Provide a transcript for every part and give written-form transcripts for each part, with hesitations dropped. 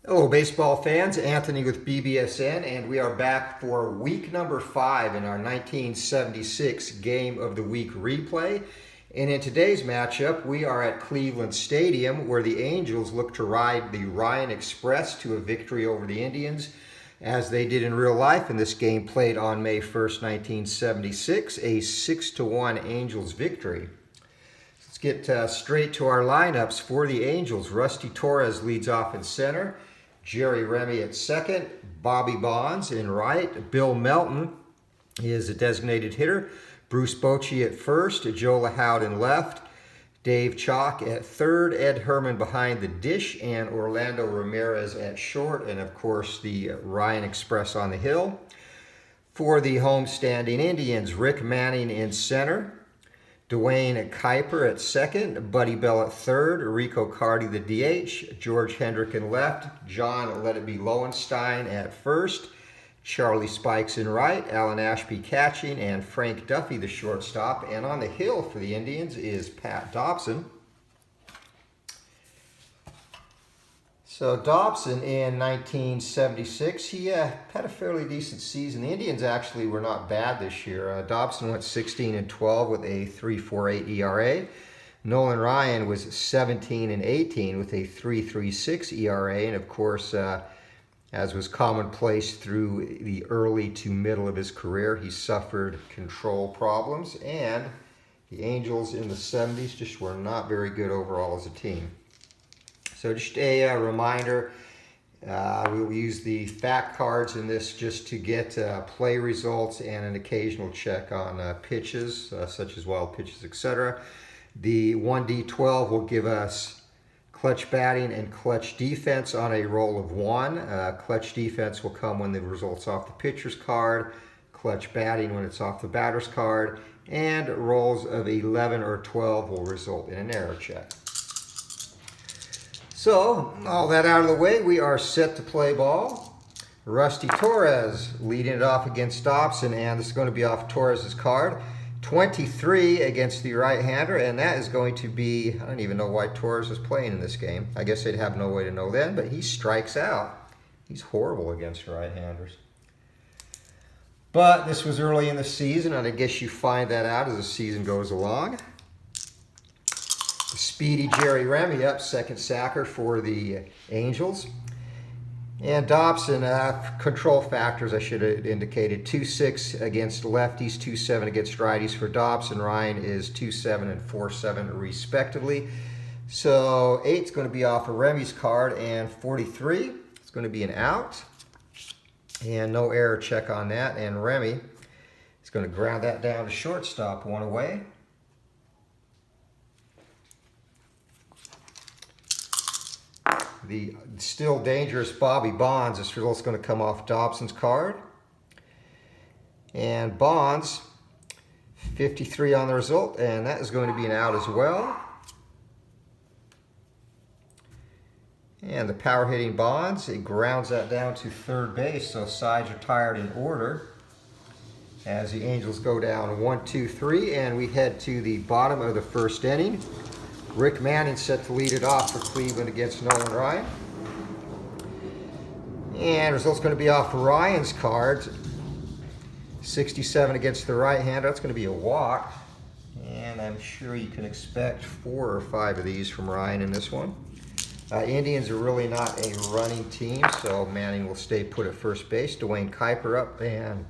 Hello, baseball fans. Anthony with BBSN, and we are back for week number 5 in our 1976 Game of the Week replay. And in today's matchup, we are at Cleveland Stadium, where the Angels look to ride the Ryan Express to a victory over the Indians, as they did in real life in this game played on May 1st, 1976, a 6-1 Angels victory. Let's get straight to our lineups for the Angels. Rusty Torres leads off in center. Jerry Remy at second, Bobby Bonds in right, Bill Melton is a designated hitter, Bruce Bochy at first, Joe LaHoud in left, Dave Chalk at third, Ed Herman behind the dish, and Orlando Ramirez at short, and of course the Ryan Express on the hill. For the homestanding Indians, Rick Manning in center, Dwayne Kuiper at second, Buddy Bell at third, Rico Cardi the DH, George Hendrick in left, John Let It Be Lowenstein at first, Charlie Spikes in right, Alan Ashby catching, and Frank Duffy the shortstop. And on the hill for the Indians is Pat Dobson. So Dobson in 1976, he had a fairly decent season. The Indians actually were not bad this year. Dobson went 16-12 with a 3.48 ERA. Nolan Ryan was 17-18 with a 3.36 ERA. And of course, as was commonplace through the early to middle of his career, he suffered control problems. And the Angels in the 70s just were not very good overall as a team. So just a reminder, we'll use the fact cards in this just to get play results and an occasional check on pitches, such as wild pitches, etc. The 1D12 will give us clutch batting and clutch defense on a roll of 1. Clutch defense will come when the result's off the pitcher's card, clutch batting when it's off the batter's card, and rolls of 11 or 12 will result in an error check. So, all that out of the way, we are set to play ball. Rusty Torres leading it off against Dobson, and this is going to be off Torres' card. 23 against the right-hander, and that is going to be, I don't even know why Torres is playing in this game. I guess they'd have no way to know then, but he strikes out. He's horrible against right-handers. But this was early in the season, and I guess you find that out as the season goes along. Speedy Jerry Remy up, second sacker for the Angels. And Dobson, control factors I should have indicated, 2.6 against lefties, 2.7 against righties for Dobson. Ryan is 2.7 and 4.7 respectively. So 8 is going to be off of Remy's card, and 43 is going to be an out. And no error check on that, and Remy is going to ground that down to shortstop, one away. The still dangerous Bobby Bonds, this result's going to come off Dobson's card. And Bonds, 53 on the result, and that is going to be an out as well. And the power hitting Bonds, it grounds that down to third base, so sides are tired in order. As the Angels go down 1-2-3, and we head to the bottom of the first inning. Rick Manning set to lead it off for Cleveland against Nolan Ryan. And result's going to be off Ryan's cards. 67 against the right-hander. That's going to be a walk. And I'm sure you can expect 4 or 5 of these from Ryan in this one. Indians are really not a running team, so Manning will stay put at first base. Dwayne Kuiper up, and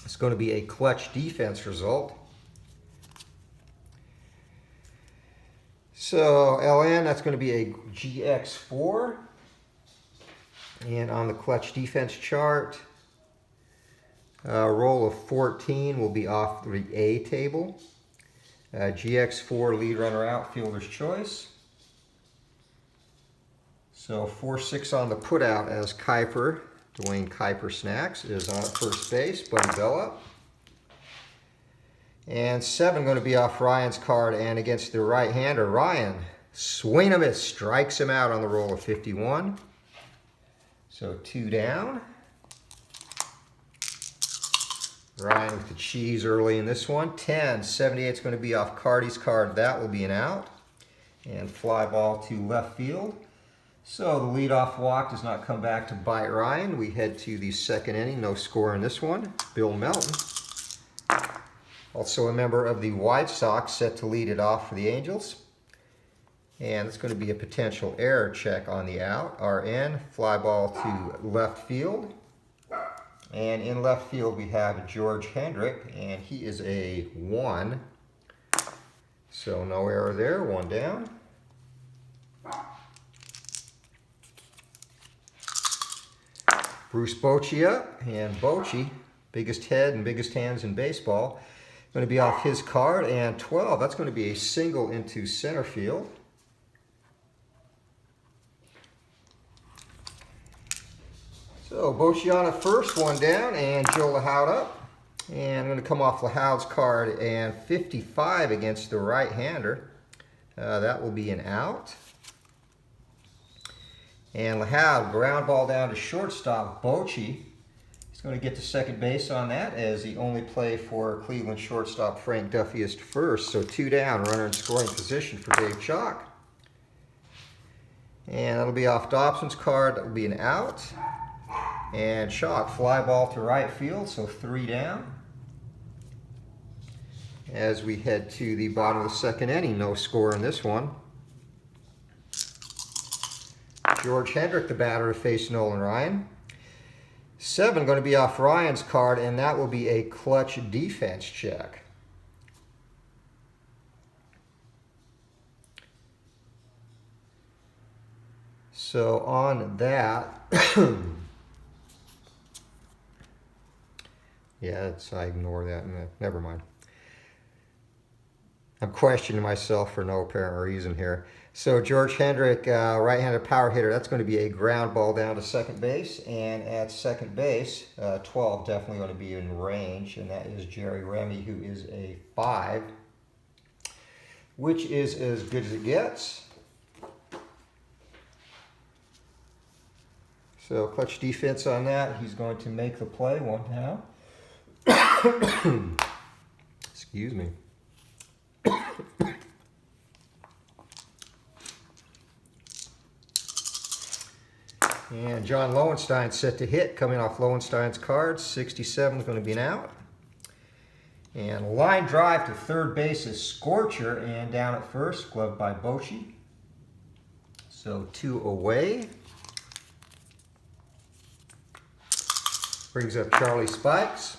it's going to be a clutch defense result. So LN, that's going to be a GX4. And on the clutch defense chart, roll of 14 will be off the A table. GX4, lead runner out, fielder's choice. So 4-6 on the putout as Kuiper, Dwayne Kuiper snacks, is on at first base, Buddy Bell up. And 7 going to be off Ryan's card, and against the right-hander, Ryan, swing and miss, strikes him out on the roll of 51. So 2 down. Ryan with the cheese early in this one. 10, 78 is going to be off Cardi's card. That will be an out. And fly ball to left field. So the leadoff walk does not come back to bite Ryan. We head to the second inning. No score in this one. Bill Melton, also a member of the White Sox, set to lead it off for the Angels. And it's going to be a potential error check on the out. RN, fly ball to left field. And in left field we have George Hendrick, and he is a 1. So no error there, 1 down. Bruce Bochy up, and Bochy, biggest head and biggest hands in baseball, going to be off his card, and 12. That's going to be a single into center field. So Bochy on at first, 1 down, and Joe Lahoud up. And I'm going to come off Lahoud's card, and 55 against the right-hander. That will be an out. And Lahoud, ground ball down to shortstop. Bochy, he's going to get to second base on that, as the only play for Cleveland shortstop Frank Duffy is to first. So 2 down, runner in scoring position for Dave Chalk. And that'll be off Dobson's card. That will be an out. And Chalk, fly ball to right field, so 3 down. As we head to the bottom of the second inning, no score in this one. George Hendrick, the batter, to face Nolan Ryan. 7 going to be off Ryan's card, and that will be a clutch defense check. So on that, yeah, I ignore that. Never mind. I'm questioning myself for no apparent reason here. So George Hendrick, right-handed power hitter, that's going to be a ground ball down to second base. And at second base, 12 definitely going to be in range. And that is Jerry Remy, who is a 5, which is as good as it gets. So clutch defense on that. He's going to make the play, 1 down. Excuse me. And John Lowenstein set to hit, coming off Lowenstein's card. 67 is going to be an out. And line drive to third base is Scorcher, and down at first, gloved by Bochy. So 2 away. Brings up Charlie Spikes.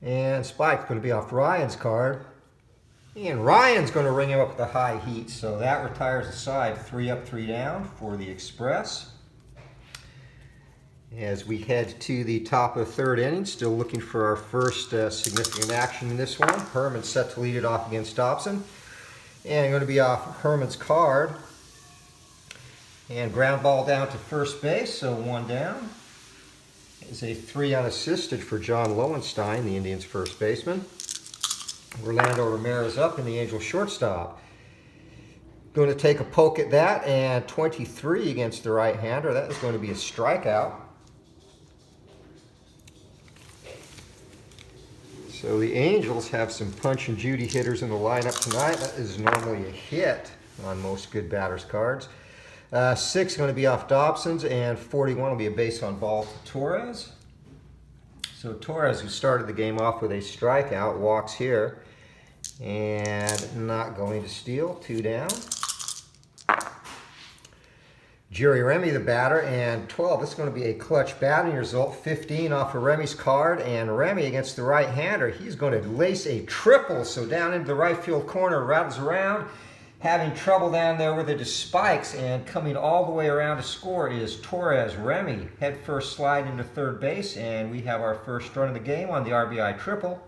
And Spike's going to be off Ryan's card. And Ryan's going to ring him up with the high heat. So that retires the side. 3 up, 3 down for the Express. As we head to the top of the third inning, still looking for our first significant action in this one. Herman set to lead it off against Dobson. And going to be off Herman's card. And ground ball down to first base, so 1 down. Is a 3 unassisted for John Lowenstein, the Indians' first baseman. Orlando Ramirez up in the Angels shortstop. Going to take a poke at that, and 23 against the right-hander. That is going to be a strikeout. So the Angels have some punch and Judy hitters in the lineup tonight. That is normally a hit on most good batters' cards. 6 going to be off Dobson's, and 41 will be a base on ball to Torres. So Torres, who started the game off with a strikeout, walks here, and not going to steal. 2 down. Jerry Remy, the batter, and 12. This is going to be a clutch batting result. 15 off of Remy's card, and Remy against the right-hander. He's going to lace a triple, so down into the right field corner, rattles around, having trouble down there with it to Spikes, and coming all the way around to score is Torres. Remy head first slide into third base, and we have our first run of the game on the RBI triple.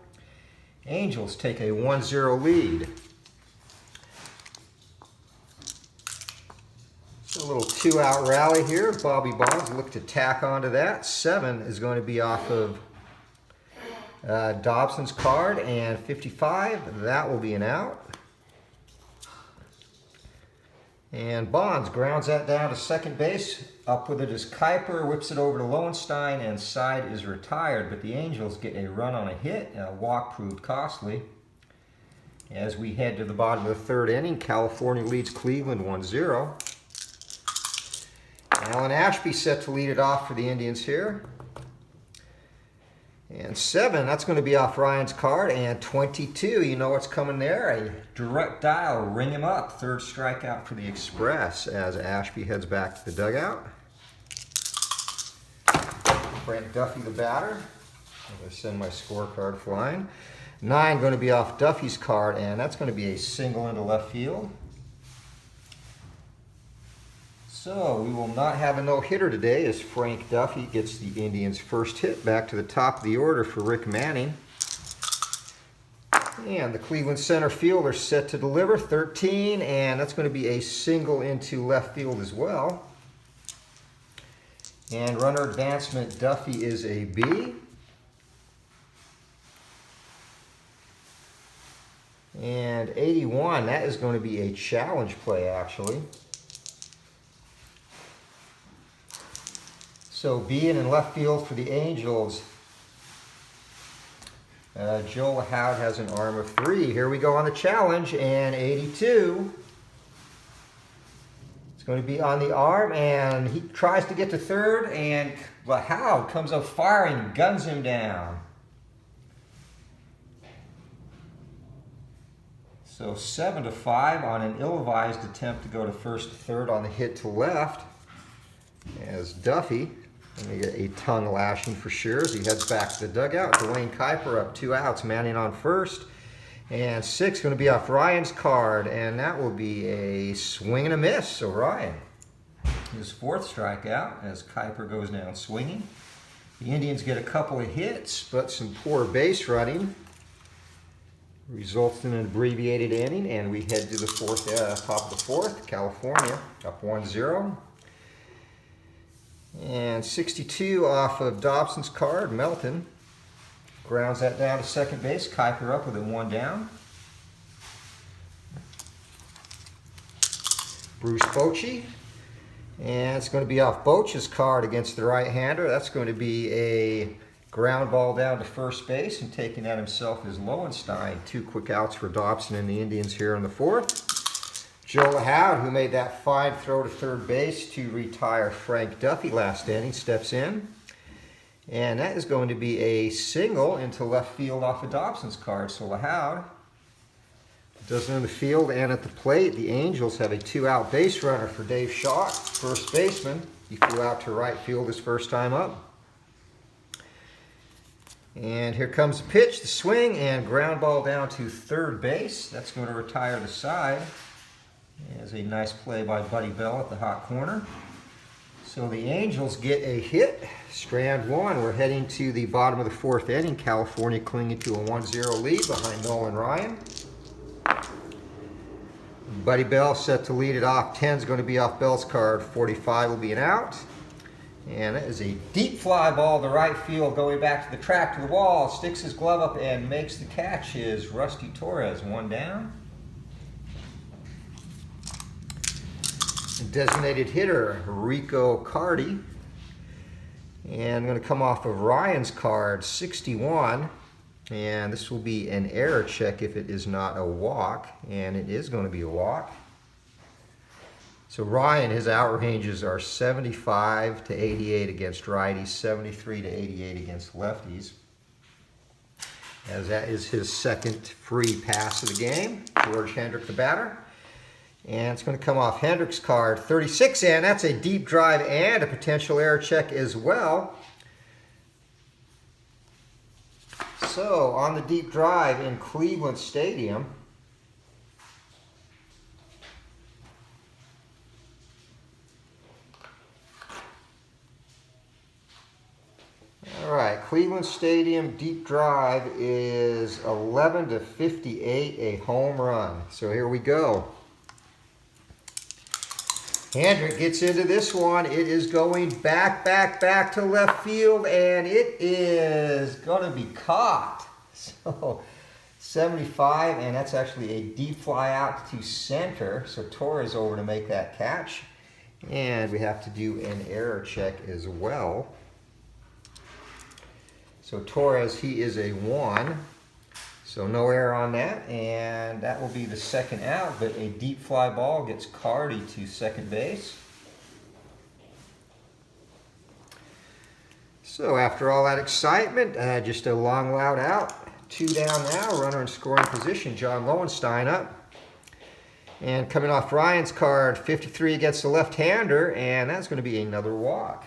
Angels take a 1-0 lead. A little 2-out rally here. Bobby Bonds look to tack onto that. 7 is going to be off of Dobson's card, and 55, that will be an out. And Bonds grounds that down to second base. Up with it is Kuiper, whips it over to Lowenstein, and side is retired. But the Angels get a run on a hit, and a walk proved costly. As we head to the bottom of the third inning, California leads Cleveland 1-0. Alan Ashby set to lead it off for the Indians here. And 7, that's going to be off Ryan's card. And 22, you know what's coming there. A direct dial, ring him up. 3rd strikeout for the Express as Ashby heads back to the dugout. Frank Duffy, the batter. I'm going to send my scorecard flying. 9 going to be off Duffy's card, and that's going to be a single into left field. So we will not have a no-hitter today as Frank Duffy gets the Indians' first hit back to the top of the order for Rick Manning. And the Cleveland center fielder set to deliver, 13, and that's going to be a single into left field as well. And runner advancement, Duffy is a B. And 81, that is going to be a challenge play actually. So being in left field for the Angels, Joe Howd has an arm of 3. Here we go on the challenge, and 82. It's going to be on the arm, and he tries to get to 3rd, and Howd comes up firing, guns him down. So 7-5 on an ill-advised attempt to go to 1st to 3rd on the hit to left, as Duffy. And we get a tongue lashing for sure as he heads back to the dugout. Dwayne Kuiper up 2 outs, Manning on 1st. And 6 going to be off Ryan's card, and that will be a swing and a miss. So Ryan, his 4th strikeout as Kuiper goes down swinging. The Indians get a couple of hits, but some poor base running results in an abbreviated inning, and we head to the top of the 4th. California up 1-0. And 62 off of Dobson's card, Melton. Grounds that down to second base. Kuiper up with it 1 down. Bruce Bochy. And it's going to be off Bochy's card against the right-hander. That's going to be a ground ball down to first base, and taking that himself is Lowenstein. 2 quick outs for Dobson and the Indians here in the 4th. Joe Howd, who made that fine throw to 3rd base to retire Frank Duffy last inning, steps in. And that is going to be a single into left field off of Dobson's card. So Howd does it in the field and at the plate. The Angels have a 2-out base runner for Dave Shaw, first baseman. He flew out to right field his first time up. And here comes the pitch, the swing, and ground ball down to 3rd base. That's going to retire the side. There's a nice play by Buddy Bell at the hot corner. So the Angels get a hit. Strand 1. We're heading to the bottom of the 4th inning. California clinging to a 1-0 lead behind Nolan Ryan. Buddy Bell set to lead it off. 10 is going to be off Bell's card. 45 will be an out. And that is a deep fly ball to right field, going back to the track, to the wall. Sticks his glove up and makes the catch is Rusty Torres. 1 down. Designated hitter, Rico Cardi. And I'm going to come off of Ryan's card, 61. And this will be an error check if it is not a walk. And it is going to be a walk. So Ryan, his out ranges are 75 to 88 against righties, 73 to 88 against lefties. As that is his 2nd free pass of the game. George Hendrick, the batter. And it's going to come off Hendrick's card, 36, and that's a deep drive and a potential error check as well. So, on the deep drive in Cleveland Stadium, all right, Cleveland Stadium deep drive is 11 to 58, a home run. So here we go. Hendrick gets into this one. It is going back to left field, and it is going to be caught. So 75, and that's actually a deep fly out to center. So Torres over to make that catch. And we have to do an error check as well. So Torres, he is a 1. So no error on that, and that will be the 2nd out, but a deep fly ball gets Cardi to second base. So after all that excitement, just a long loud out. 2 down now, runner in scoring position, John Lowenstein up. And coming off Ryan's card, 53 against the left-hander, and that's going to be another walk.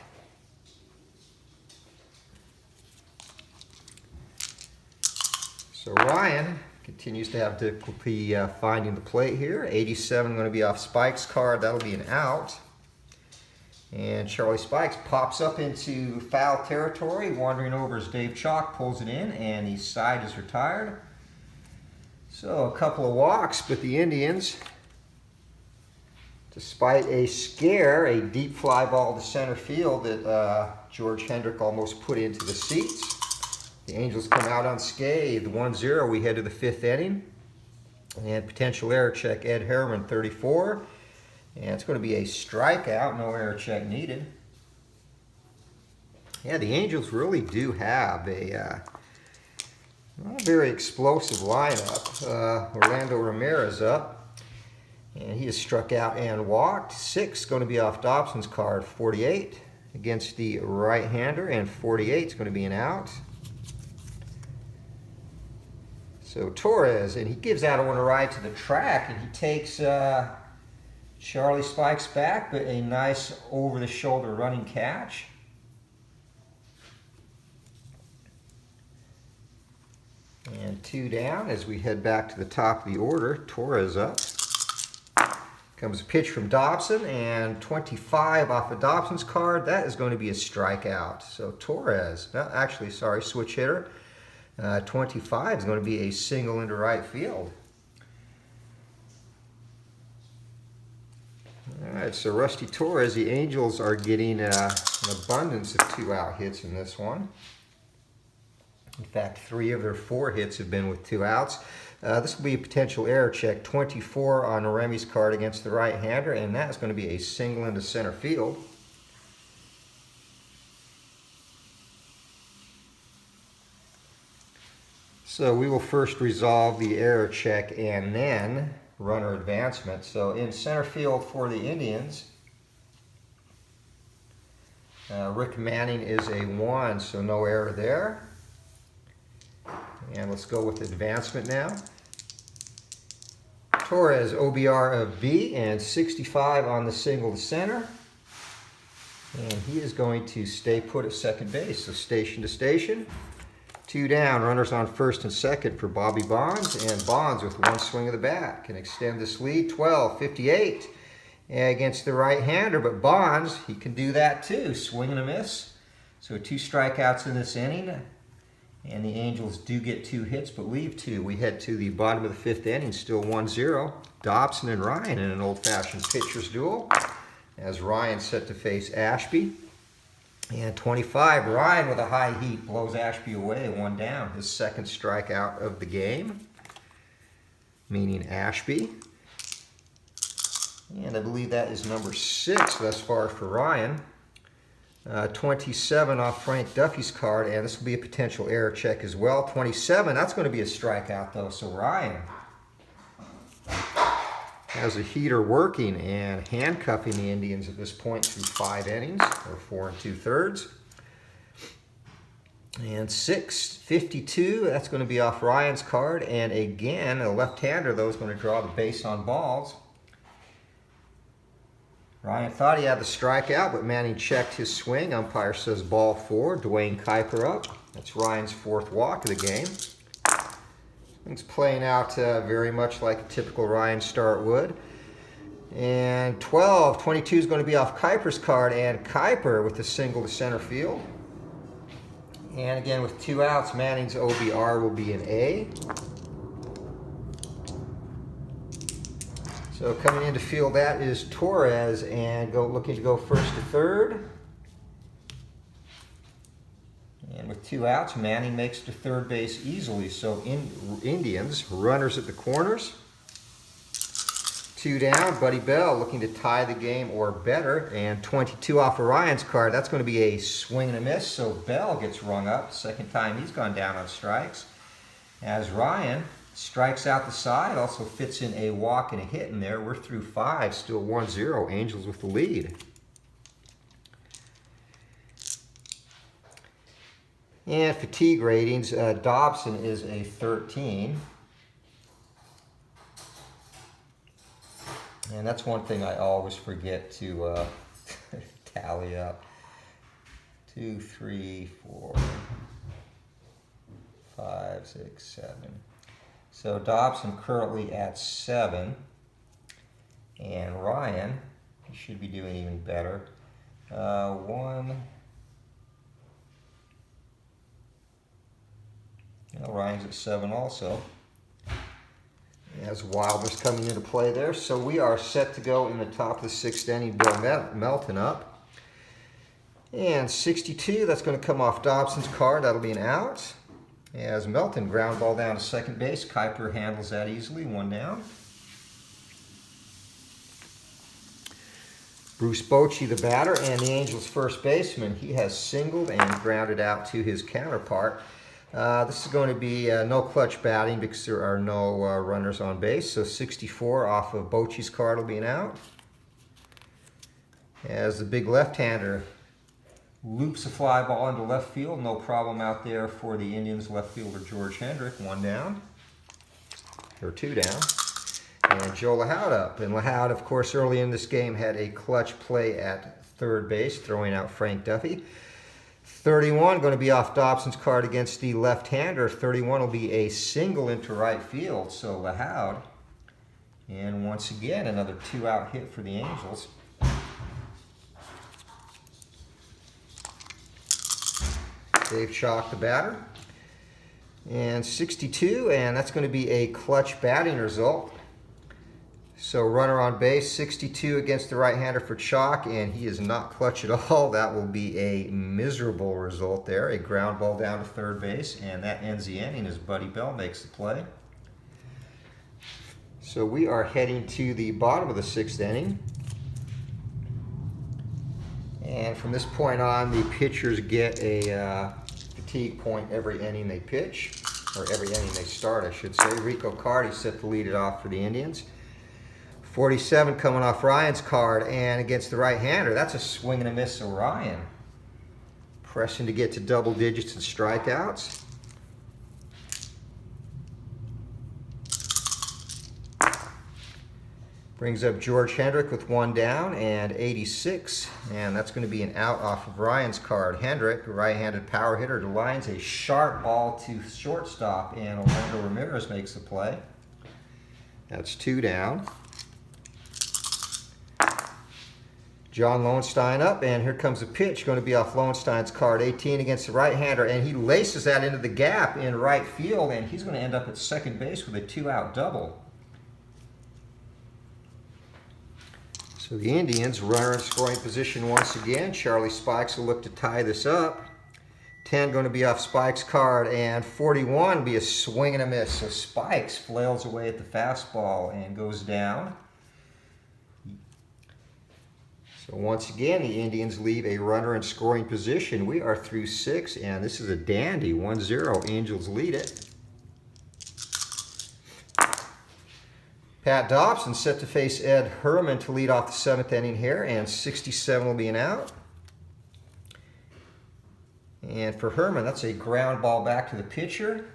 So Ryan continues to have difficulty finding the plate here. 87 going to be off Spike's card, that'll be an out. And Charlie Spikes pops up into foul territory, wandering over as Dave Chalk pulls it in, and the side is retired. So a couple of walks, but the Indians, despite a scare, a deep fly ball to center field that George Hendrick almost put into the seats. The Angels come out unscathed, 1-0. We head to the 5th inning. And potential error check, Ed Harriman, 34. And it's going to be a strikeout, no error check needed. Yeah, the Angels really do have a very explosive lineup. Orlando Ramirez up, and he has struck out and walked. 6 going to be off Dobson's card, 48 against the right-hander, and 48 is going to be an out. So Torres, and he gives out on a ride to the track, and he takes Charlie Spikes back, but a nice over-the-shoulder running catch. And 2 down as we head back to the top of the order. Torres up. Comes a pitch from Dobson, and 25 off of Dobson's card. That is going to be a strikeout. So Torres, no, actually, sorry, switch hitter. 25 is going to be a single into right field. All right, so Rusty Torres, the Angels are getting an abundance of 2-out hits in this one. In fact, 3 of their 4 hits have been with 2 outs. This will be a potential error check, 24 on Remy's card against the right-hander, and that's going to be a single into center field. So we will first resolve the error check and then runner advancement. So in center field for the Indians, Rick Manning is a 1, so no error there. And let's go with advancement now. Torres, OBR of B, and 65 on the single to center. And he is going to stay put at second base, so station to station. 2 down, runners on first and second for Bobby Bonds, and Bonds with 1 swing of the bat can extend this lead, 12-58 against the right-hander, but Bonds, he can do that too, swing and a miss. So 2 strikeouts in this inning, and the Angels do get 2 hits but leave 2. We head to the bottom of the 5th inning, still 1-0. Dobson and Ryan in an old-fashioned pitcher's duel as Ryan set to face Ashby. And 25, Ryan with a high heat blows Ashby away, 1 down. His 2nd strikeout of the game, meaning Ashby. And I believe that is number 6 thus far for Ryan. 27 off Frank Duffy's card, and this will be a potential error check as well. 27, that's going to be a strikeout though, so Ryan has a heater working and handcuffing the Indians at this point through 5 innings, or 4 2/3. And 6-52, that's going to be off Ryan's card, and again, a left-hander though is going to draw the base on balls. Ryan thought he had the strikeout, but Manning checked his swing. Umpire says ball 4. Dwayne Kuiper up. That's Ryan's 4th walk of the game. It's playing out very much like a typical Ryan start would. And 22 is going to be off Kuiper's card, and Kuiper with the single to center field. And again, with 2 outs, Manning's OBR will be an A. So coming in to field that is Torres, and looking to go first to third. And with 2 outs, Manning makes to third base easily. So Indians, runners at the corners. 2 down, Buddy Bell looking to tie the game or better. And 22 off of Ryan's card. That's going to be a swing and a miss. So Bell gets rung up. 2nd time he's gone down on strikes. As Ryan strikes out the side, also fits in a walk and a hit in there. We're through 5, still 1-0. Angels with the lead. And fatigue ratings, Dobson is a 13. And that's one thing I always forget to tally up. 2, 3, 4, 5, 6, 7. So Dobson currently at 7. And Ryan, he should be doing even better. 1. Ryan's at 7 also. As wildness coming into play there. So we are set to go in the top of the 6th inning. Bill Melton up. And 62, that's going to come off Dobson's card. That'll be an out. As Melton ground ball down to second base. Kuiper handles that easily. 1 down. Bruce Bochy, the batter, and the Angels' first baseman. He has singled and grounded out to his counterpart. This is going to be no clutch batting because there are no runners on base. So 64 off of Bochy's card will be an out. As the big left-hander loops a fly ball into left field. No problem out there for the Indians left fielder George Hendrick. 1 down. Or 2 down. And Joe Lahoud up. And Lahoud, of course, early in this game had a clutch play at third base, throwing out Frank Duffy. 31 going to be off Dobson's card against the left-hander. 31 will be a single into right field. So Lahoud. And once again, another 2-out hit for the Angels. Dave Chalk, the batter. And 62, and that's going to be a clutch batting result. So runner on base, 62 against the right-hander for Chalk, and he is not clutch at all. That will be a miserable result there. A ground ball down to third base, and that ends the inning as Buddy Bell makes the play. So we are heading to the bottom of the 6th inning. And from this point on, the pitchers get a fatigue point every inning they pitch, or every inning they start, I should say. Rico Carty set to lead it off for the Indians. 47 coming off Ryan's card, and against the right-hander, that's a swing and a miss of Ryan. Pressing to get to double digits in strikeouts. Brings up George Hendrick with 1 down and 86, and that's going to be an out off of Ryan's card. Hendrick, a right-handed power hitter, lines a sharp ball to shortstop, and Orlando Ramirez makes the play. That's 2 down. John Lowenstein up, and here comes a pitch going to be off Lowenstein's card. 18 against the right-hander, and he laces that into the gap in right field, and he's going to end up at second base with a 2-out double. So the Indians, runner in scoring position once again. Charlie Spikes will look to tie this up. 10 going to be off Spikes' card, and 41 will be a swing and a miss. So Spikes flails away at the fastball and goes down. So once again, the Indians leave a runner in scoring position. We are through 6, and this is a dandy. 1-0, Angels lead it. Pat Dobson set to face Ed Herman to lead off the 7th inning here, and 67 will be an out. And for Herman, that's a ground ball back to the pitcher.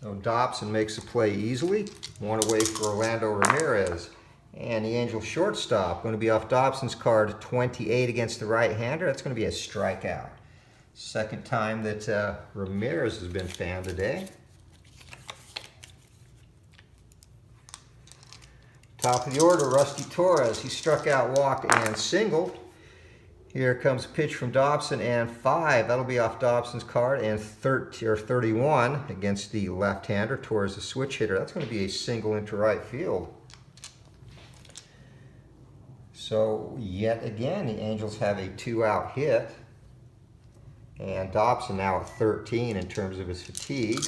So Dobson makes the play easily. 1 away for Orlando Ramirez. And the Angels shortstop going to be off Dobson's card, 28 against the right-hander. That's going to be a strikeout. Second time that Ramirez has been found today. Top of the order, Rusty Torres. He struck out, walked, and singled. Here comes a pitch from Dobson, and 5. That'll be off Dobson's card, and 31 against the left-hander. Torres, a switch hitter. That's going to be a single into right field. So yet again, the Angels have a 2-out hit, and Dobson now at 13 in terms of his fatigue.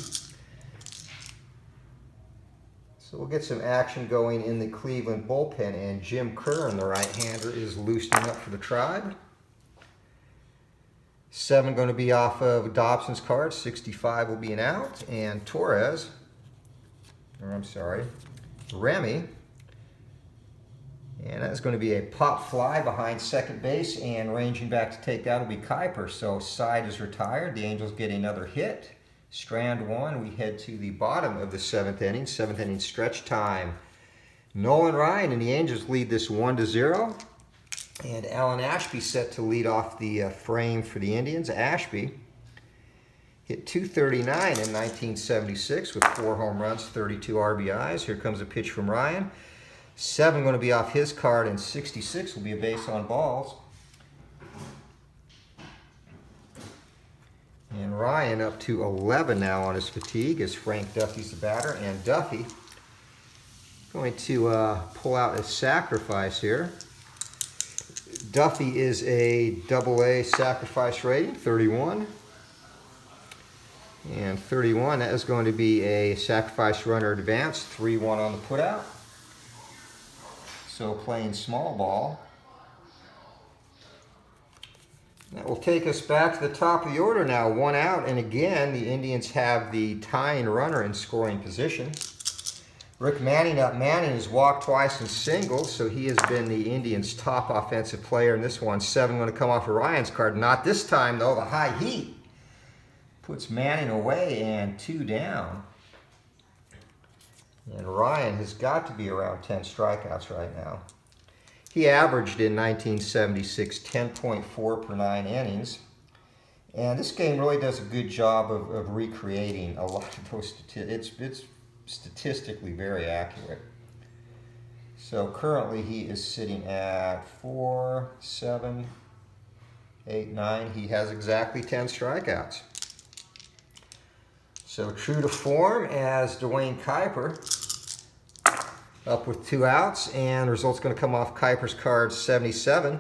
So we'll get some action going in the Cleveland bullpen, and Jim Kern, the right-hander, is loosening up for the Tribe. 7 going to be off of Dobson's card. 65 will be an out, and Remy And that's going to be a pop fly behind second base, and ranging back to take that will be Kuiper. So side is retired. The Angels get another hit. Strand one. We head to the bottom of the seventh inning stretch time. Nolan Ryan and the Angels lead this 1-0. And Alan Ashby set to lead off the frame for the Indians. Ashby hit .239 in 1976 with 4 home runs, 32 RBIs. Here comes a pitch from Ryan. 7 going to be off his card, and 66 will be a base on balls. And Ryan up to 11 now on his fatigue as Frank Duffy's the batter. And Duffy going to pull out a sacrifice here. Duffy is a AA sacrifice rating, 31. And 31, that is going to be a sacrifice runner advance, 3-1 on the putout. So playing small ball. That will take us back to the top of the order now, 1 out, and again the Indians have the tying runner in scoring position. Rick Manning up. Manning has walked twice in singles, so he has been the Indians' top offensive player in this one. 7 going to come off of Ryan's card. Not this time though, the high heat puts Manning away and 2 down. And Ryan has got to be around 10 strikeouts right now. He averaged in 1976 10.4 per 9 innings. And this game really does a good job of recreating a lot of those statistics. It's statistically very accurate. So currently he is sitting at 4, 7, 8, 9. He has exactly 10 strikeouts. So true to form as Dwayne Kuiper up with 2 outs, and the result's going to come off Kuiper's card, 77.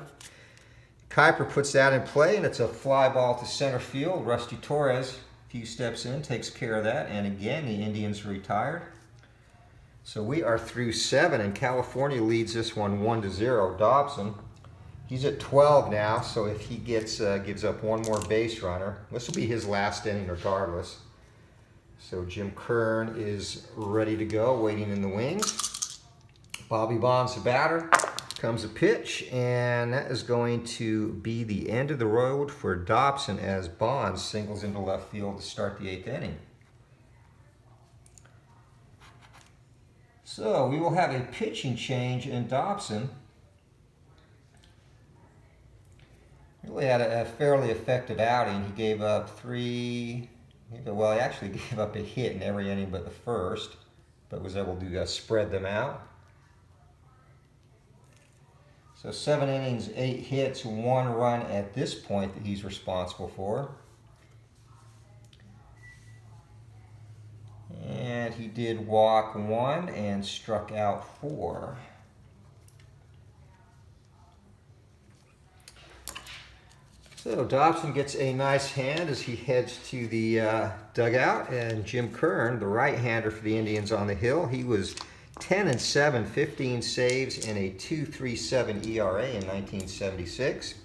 Kuiper puts that in play, and it's a fly ball to center field. Rusty Torres, a few steps in, takes care of that, and again the Indians retired. So we are through 7, and California leads this one 1-0. Dobson, he's at 12 now, so if he gives up 1 more base runner, this will be his last inning regardless. So Jim Kern is ready to go, waiting in the wings. Bobby Bonds, the batter. Comes a pitch, and that is going to be the end of the road for Dobson as Bonds singles into left field to start the 8th inning. So we will have a pitching change in Dobson. Really had a fairly effective outing. He gave up 3... Well, he actually gave up a hit in every inning but the first, but was able to spread them out. So 7 innings, 8 hits, 1 run at this point that he's responsible for. And he did walk 1 and struck out 4. So Dobson gets a nice hand as he heads to the dugout, and Jim Kern, the right-hander for the Indians on the hill, he was 10-7, 15 saves, and a 2.37 ERA in 1976.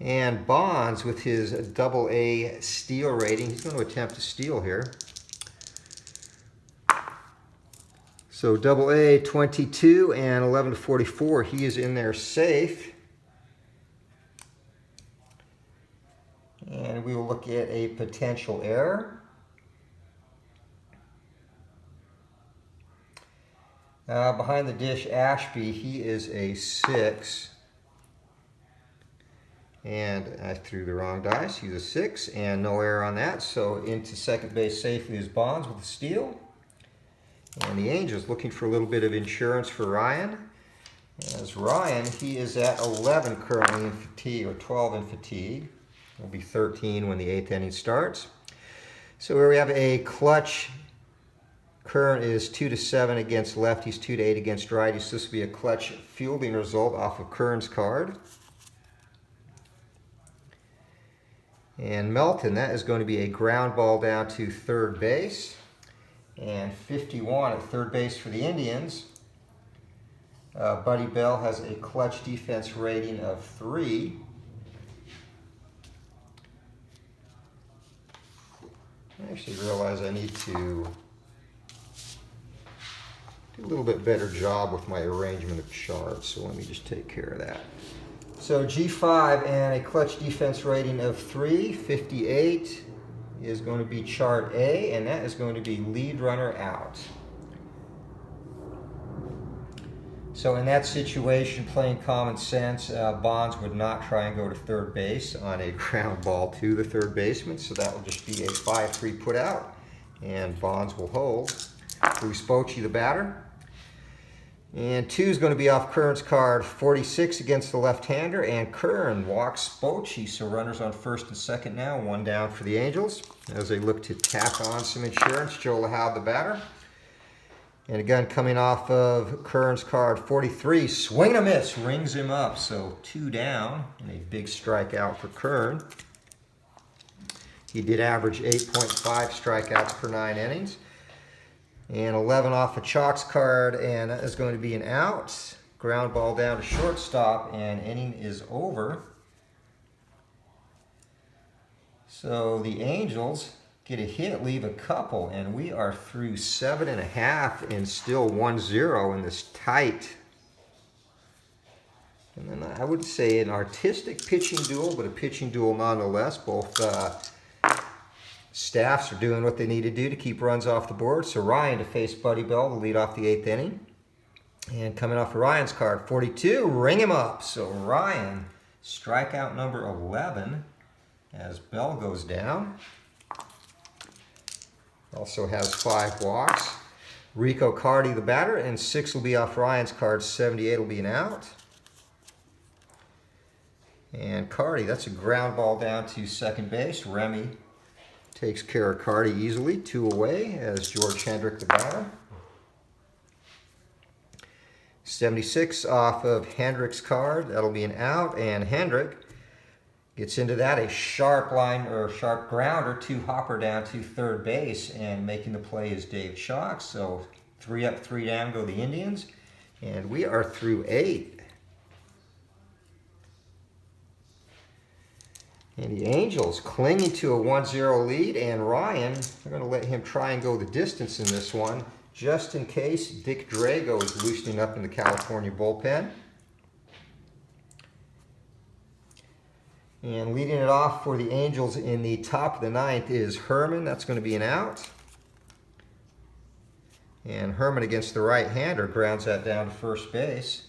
And Bonds, with his AA steal rating, he's going to attempt to steal here. So AA 22 and 11-44, he is in there safe. And we will look at a potential error. Behind the dish, Ashby, he is a 6. And I threw the wrong dice. He's a 6, and no error on that. So into second base safely is Bonds with a steal. And the Angels looking for a little bit of insurance for Ryan. As Ryan, he is at 11 currently in fatigue, or 12 in fatigue. It'll be 13 when the 8th inning starts. So here we have a clutch. Kern is 2-7 against lefties, 2-8 against righties. So this will be a clutch fielding result off of Kern's card. And Melton, that is going to be a ground ball down to third base. And 51 at third base for the Indians. Buddy Bell has a clutch defense rating of 3. I actually realize I need to a little bit better job with my arrangement of charts, so let me just take care of that. So G5 and a clutch defense rating of 358 is going to be chart A, and that is going to be lead runner out. So in that situation, playing common sense, Bonds would not try and go to third base on a ground ball to the third baseman, so that will just be a 5-3 put out, and Bonds will hold. Bruce Bochy, the batter. And 2 is going to be off Kern's card, 46 against the left-hander, and Kern walks Bochy, so runners on first and second now, 1 down for the Angels as they look to tack on some insurance. Joe LaHoud, the batter. And again, coming off of Kern's card, 43, swing and a miss, rings him up, so 2 down, and a big strikeout for Kern. He did average 8.5 strikeouts per 9 innings. And 11 off a Chalk's card, and that is going to be an out. Ground ball down to shortstop, and inning is over. So the Angels get a hit, leave a couple, and we are through 7.5 and still 1-0 in this tight. And then I would say an artistic pitching duel, but a pitching duel nonetheless. Both staffs are doing what they need to do to keep runs off the board. So Ryan to face Buddy Bell to lead off the 8th inning. And coming off of Ryan's card, 42, ring him up. So Ryan, strikeout number 11 as Bell goes down. Also has 5 walks. Rico Cardi, the batter, and 6 will be off Ryan's card. 78 will be an out. And Cardi, that's a ground ball down to second base. Remy takes care of Cardi easily, 2 away as George Hendrick, the batter. 76 off of Hendrick's card, that'll be an out, and Hendrick gets into that, a sharp line or sharp grounder to Hopper down to third base, and making the play is Dave Chalk. So 3 up, 3 down go the Indians, and we are through 8. And the Angels clinging to a 1-0 lead, and Ryan, they're going to let him try and go the distance in this one, just in case Dick Drago is loosening up in the California bullpen. And leading it off for the Angels in the top of the 9th is Herman. That's going to be an out. And Herman against the right-hander grounds that down to first base.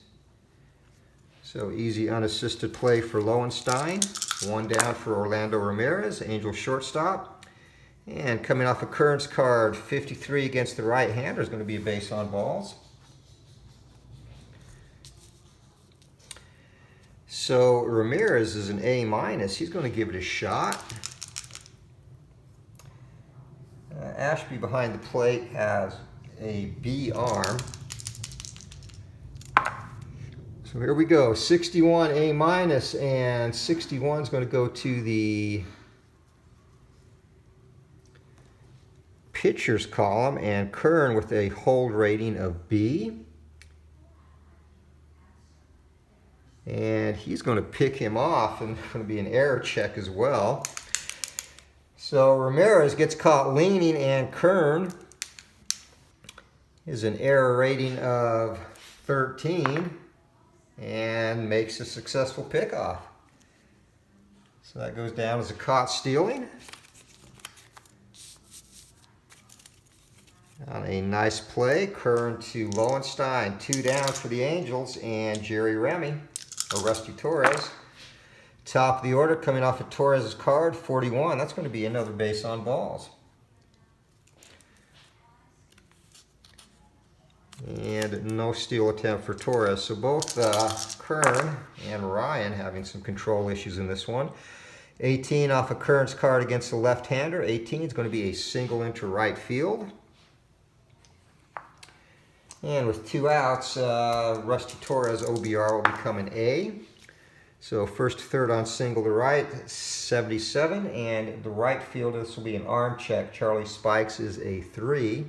So easy unassisted play for Lowenstein. 1 down for Orlando Ramirez, Angel shortstop. And coming off of Kern's card, 53 against the right-hander is going to be a base on balls. So Ramirez is an A-. He's going to give it a shot. Ashby behind the plate has a B arm. So here we go, 61 A-, and 61 is going to go to the pitcher's column, and Kern with a hold rating of B. And he's going to pick him off, and it's going to be an error check as well. So Ramirez gets caught leaning, and Kern is an error rating of 13. And makes a successful pickoff. So that goes down as a caught stealing. On a nice play, Kern to Lowenstein, 2 down for the Angels, and Jerry Remy, or Rusty Torres. Top of the order coming off of Torres' card, 41. That's going to be another base on balls. And no steal attempt for Torres. So both Kern and Ryan having some control issues in this one. 18 off of Kern's card against the left-hander. 18 is going to be a single into right field. And with 2 outs, Rusty Torres' OBR will become an A. So first to third on single to right, 77. And the right fielder, this will be an arm check. Charlie Spikes is a 3.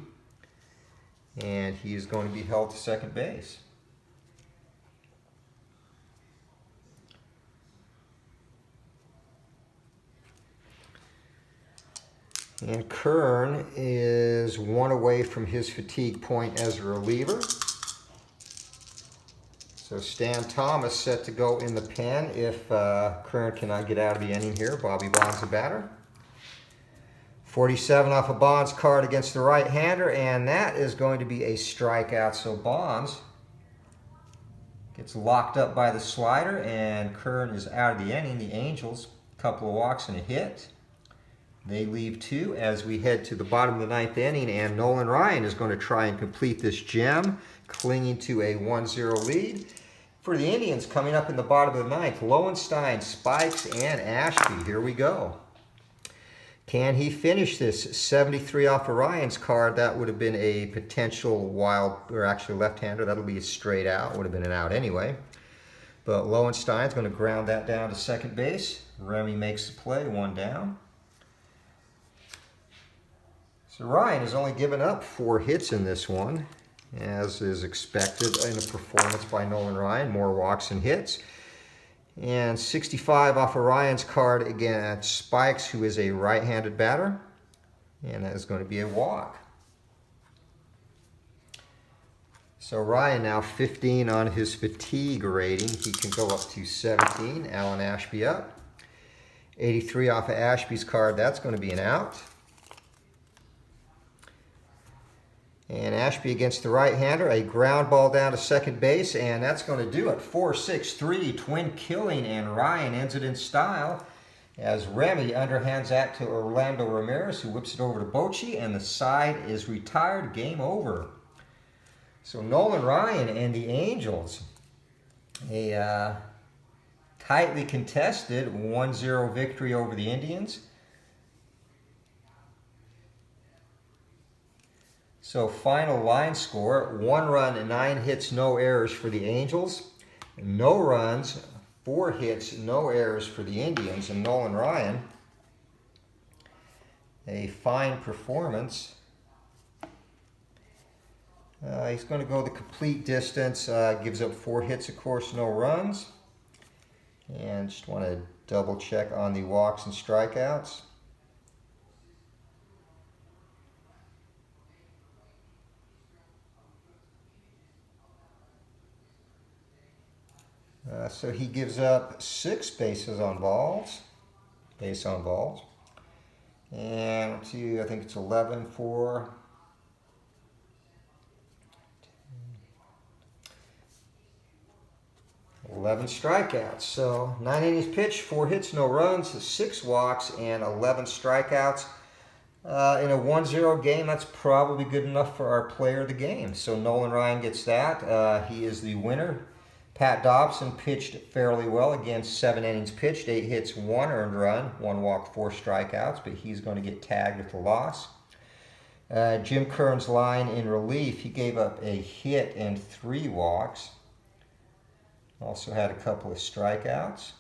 And he's going to be held to second base. And Kern is 1 away from his fatigue point as a reliever. So Stan Thomas set to go in the pen if Kern cannot get out of the inning here. Bobby Bonds the batter. 47 off a Bonds card against the right-hander, and that is going to be a strikeout. So Bonds gets locked up by the slider, and Kern is out of the inning. The Angels, a couple of walks and a hit. They leave 2 as we head to the bottom of the 9th inning, and Nolan Ryan is going to try and complete this gem, clinging to a 1-0 lead. For the Indians, coming up in the bottom of the 9th, Lowenstein, Spikes, and Ashby. Here we go. Can he finish this? 73 off of Ryan's card. That would have been a potential wild, or actually left-hander. That'll be a straight out. Would have been an out anyway. But Lowenstein's going to ground that down to second base. Remy makes the play, 1 down. So Ryan has only given up 4 hits in this one, as is expected in a performance by Nolan Ryan. More walks and hits. And 65 off of Ryan's card against Spikes, who is a right-handed batter. And that is going to be a walk. So Ryan now 15 on his fatigue rating. He can go up to 17. Alan Ashby up. 83 off of Ashby's card. That's going to be an out. And Ashby against the right-hander, a ground ball down to second base, and that's going to do it. 4-6-3, twin killing, and Ryan ends it in style as Remy underhands that to Orlando Ramirez, who whips it over to Bochy, and the side is retired. Game over. So Nolan Ryan and the Angels, a tightly contested 1-0 victory over the Indians. So final line score, 1 run, 9 hits, no errors for the Angels. No runs, 4 hits, no errors for the Indians. And Nolan Ryan, a fine performance. He's going to go the complete distance, gives up 4 hits, of course, no runs. And just want to double check on the walks and strikeouts. So he gives up 6 bases on balls, base on balls, and I think it's 11 for 11 strikeouts. So 9 innings pitched, 4 hits, no runs, 6 walks, and 11 strikeouts. In a 1-0 game, that's probably good enough for our player of the game. So Nolan Ryan gets that. He is the winner. Pat Dobson pitched fairly well. Again, 7 innings pitched, 8 hits, 1 earned run, 1 walk, 4 strikeouts, but he's going to get tagged with a loss. Jim Kern's line in relief, he gave up a hit and 3 walks. Also had a couple of strikeouts.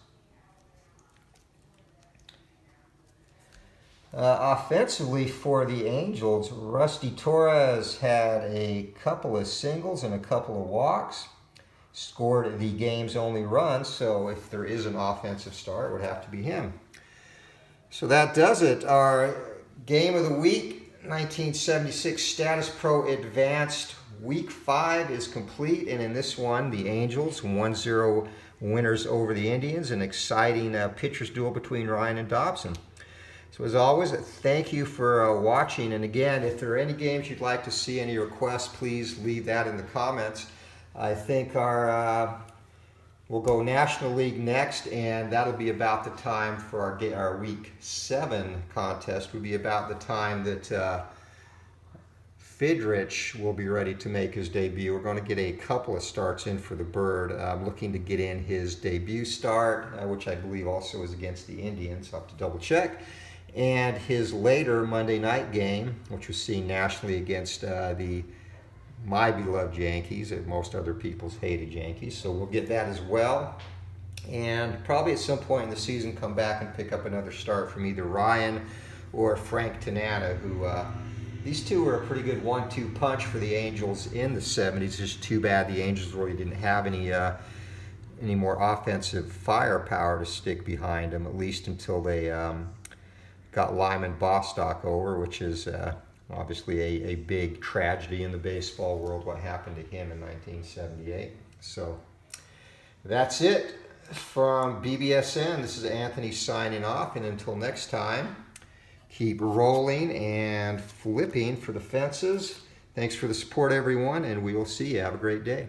Offensively for the Angels, Rusty Torres had a couple of singles and a couple of walks. Scored the game's only run, so if there is an offensive star, it would have to be him. So that does it. Our game of the week, 1976 Status Pro Advanced Week 5 is complete, and in this one, the Angels 1-0 winners over the Indians. An exciting pitchers duel between Ryan and Dobson. So as always, thank you for watching, and again, if there are any games you'd like to see, any requests, please leave that in the comments. I think we'll go National League next, and that'll be about the time for our Week 7 contest. Will be about the time that Fidrich will be ready to make his debut. We're going to get a couple of starts in for the Bird. I'm looking to get in his debut start, which I believe also is against the Indians. I'll have to double check. And his later Monday night game, which was seen nationally against my beloved Yankees, and most other people's hated Yankees. So we'll get that as well. And probably at some point in the season come back and pick up another start from either Ryan or Frank Tanana, who these two were a pretty good 1-2 punch for the Angels in the 70s. Just too bad the Angels really didn't have any more offensive firepower to stick behind them, at least until they got Lyman Bostock over, which is obviously a big tragedy in the baseball world, what happened to him in 1978. So that's it from BBSN. This is Anthony signing off, and until next time, keep rolling and flipping for the fences. Thanks for the support, everyone, and we will see you. Have a great day.